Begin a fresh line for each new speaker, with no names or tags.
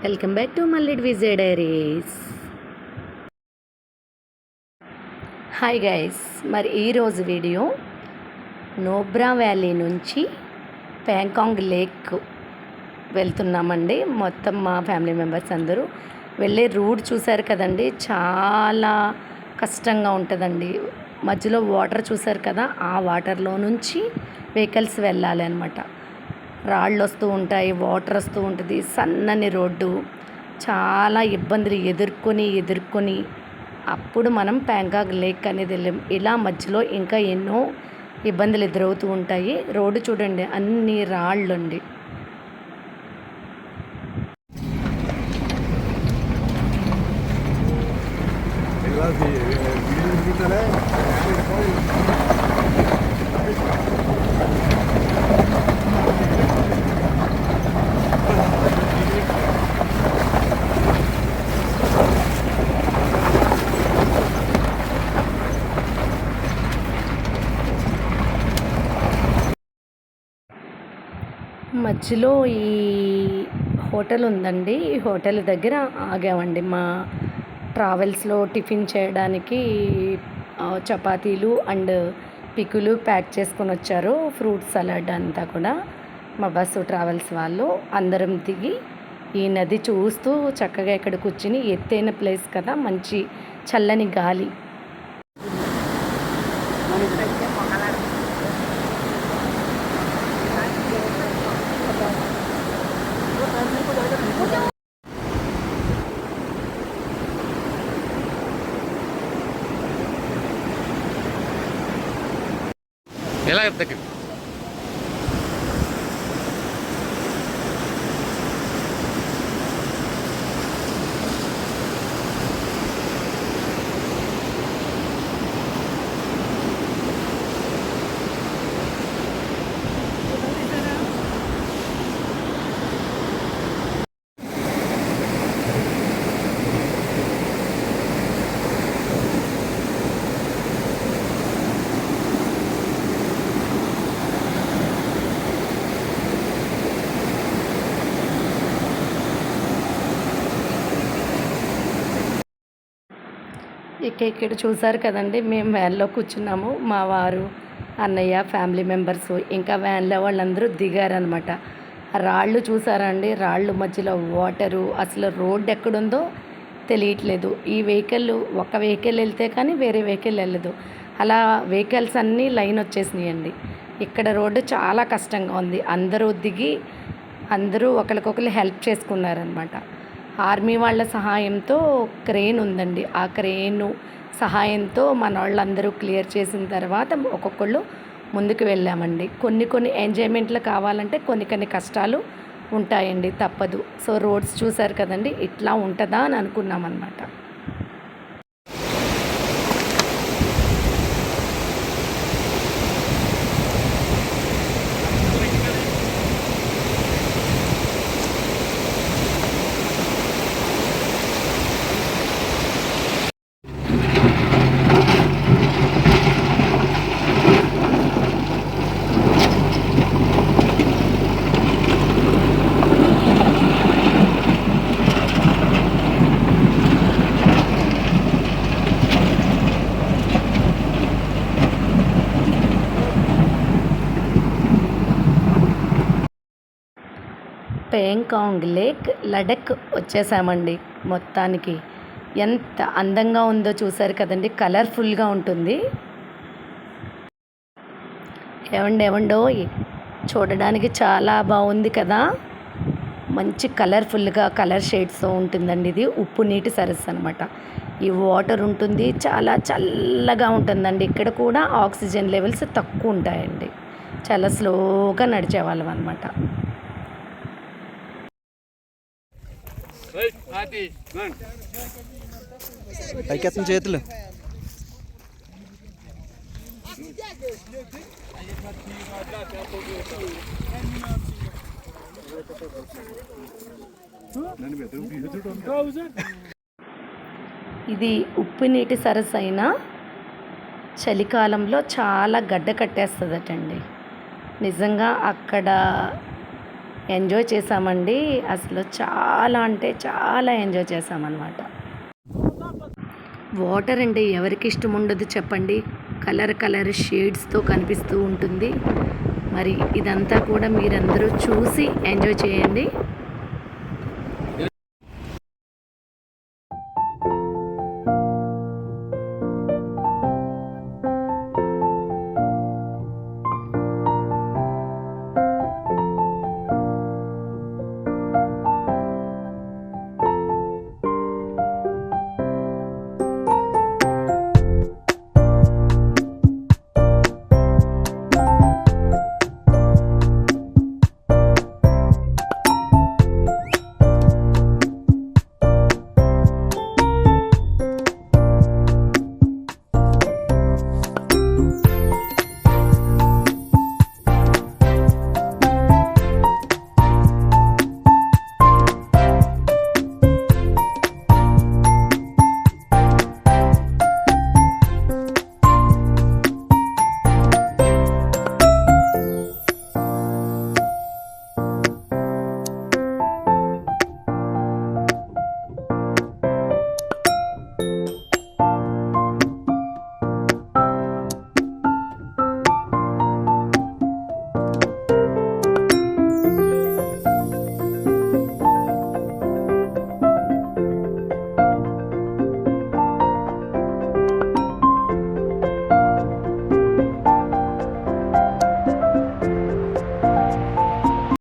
Welcome back to మల్లిడ్ Vijay diaries. Hi guys, మరి ఈరోజు వీడియో నోబ్రా వ్యాలీ నుంచి ప్యాంకాంగ్ లేక్ వెళ్తున్నామండి. మొత్తం మా ఫ్యామిలీ మెంబర్స్ అందరూ వెళ్ళే రూట్ చూశారు కదండి, చాలా కష్టంగా ఉంటుందండి. మధ్యలో వాటర్ చూశారు కదా, ఆ వాటర్లో నుంచి వెహికల్స్ వెళ్ళాలి అనమాట. రాళ్ళు వస్తూ ఉంటాయి, వాటర్ వస్తూ ఉంటుంది, సన్నని రోడ్డు, చాలా ఇబ్బందులు ఎదుర్కొని అప్పుడు మనం ప్యాంకాంగ్ లేక్ అనేది వెళ్ళాం. ఇలా మధ్యలో ఇంకా ఎన్నో ఇబ్బందులు ఎదురవుతూ ఉంటాయి. రోడ్డు చూడండి, అన్ని రాళ్ళు అండి. మధ్యలో ఈ హోటల్ ఉందండి, ఈ హోటల్ దగ్గర ఆగామండి. మా ట్రావెల్స్లో టిఫిన్ చేయడానికి చపాతీలు అండ్ పిక్కులు ప్యాక్ చేసుకొని వచ్చారు, ఫ్రూట్ సలాడ్ అంతా కూడా. మా బస్సు ట్రావెల్స్ వాళ్ళు అందరం దిగి ఈ నది చూస్తూ చక్కగా ఇక్కడ కూర్చుని, ఎత్తైన ప్లేస్ కదా, మంచి చల్లని గాలి.
ఎలా దగ్గర
ఇక్కడ చూసారు కదండి, మేము వ్యాన్లో కూర్చున్నాము. మా వారు, అన్నయ్య, ఫ్యామిలీ మెంబర్స్, ఇంకా వ్యాన్లో వాళ్ళందరూ దిగారనమాట. రాళ్ళు చూసారండి, రాళ్ళు మధ్యలో వాటరు, అసలు రోడ్డు ఎక్కడుందో తెలియట్లేదు. ఈ ఒక వెహికల్ వెళ్తే కానీ వేరే వెహికల్ వెళ్ళదు. అలా వెహికల్స్ అన్నీ లైన్ వచ్చేసినాయండి. ఇక్కడ రోడ్డు చాలా కష్టంగా ఉంది. అందరూ దిగి అందరూ ఒకరికొకరు హెల్ప్ చేసుకున్నారనమాట. ఆర్మీ వాళ్ళ సహాయంతో క్రేన్ ఉందండి, ఆ క్రేను సహాయంతో మన వాళ్ళందరూ క్లియర్ చేసిన తర్వాత ఒక్కొక్కళ్ళు ముందుకు వెళ్ళామండి. కొన్ని ఎంజాయ్మెంట్లు కావాలంటే కొన్ని కష్టాలు ఉంటాయండి, తప్పదు. సో రోడ్స్ చూసారు కదండి, ఇట్లా ఉంటుందా అని అనుకున్నామన్నమాట. ప్యాంకాంగ్ లేక్ లడక్ వచ్చేసామండి. మొత్తానికి ఎంత అందంగా ఉందో చూసారు కదండి, కలర్ఫుల్గా ఉంటుంది. ఏవండో చూడడానికి చాలా బాగుంది కదా, మంచి కలర్ఫుల్గా కలర్ షేడ్స్తో ఉంటుందండి. ఇది ఉప్పు నీటి సరస్సు అనమాట. ఈ వాటర్ ఉంటుంది, చాలా చల్లగా ఉంటుందండి. ఇక్కడ కూడా ఆక్సిజన్ లెవెల్స్ తక్కువ ఉంటాయండి. చాలా స్లోగా నడిచేవాళ్ళం అనమాట.
పైకెత్తం చేతులు.
ఇది ఉప్పు నీటి సరస్సు అయినా చలికాలంలో చాలా గడ్డ కట్టేస్తుందటండి. నిజంగా అక్కడ ఎంజాయ్ చేసామండి. అసలు చాలా అంటే చాలా ఎంజాయ్ చేసామన్నమాట. వాటర్ అంటే ఎవరికి ఇష్టం ఉండదు చెప్పండి. కలర్ కలర్ షేడ్స్తో కనిపిస్తూ ఉంటుంది. మరి ఇదంతా కూడా మీరందరూ చూసి ఎంజాయ్ చేయండి.